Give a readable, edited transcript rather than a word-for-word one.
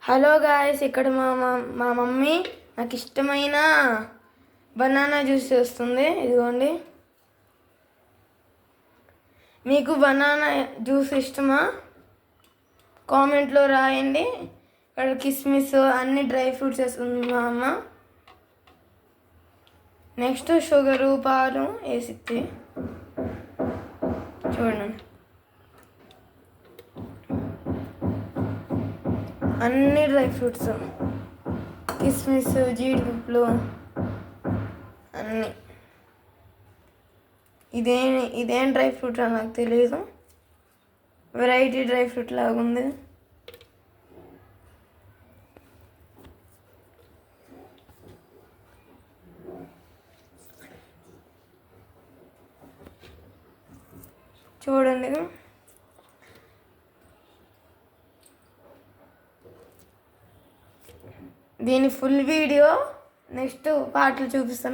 Hello guys, ఇక్కడ మా mummy నాకు ఇష్టమైన బనానా జ్యూస్ చేస్తుంది. ఇదిగోండి. మీకు బనానా జ్యూస్ ఇష్టమా? కామెంట్లో రాయండి. ఇక్కడ కిస్మిస్ అన్ని డ్రై ఫ్రూట్స్ వేస్తుంది మా అమ్మ. నెక్స్ట్ షుగరు పాలు వేసిద్ది. చూడండి, అన్ని డ్రై ఫ్రూట్స్, కిస్మిస్, జీడిపప్పులు అన్నీ. ఇదేం డ్రై ఫ్రూట్ అని నాకు తెలియదు. వెరైటీ డ్రై ఫ్రూట్ లాగా ఉంది. చూడండి, దీని ఫుల్ వీడియో నెక్స్ట్ పార్ట్లు చూపిస్తాను.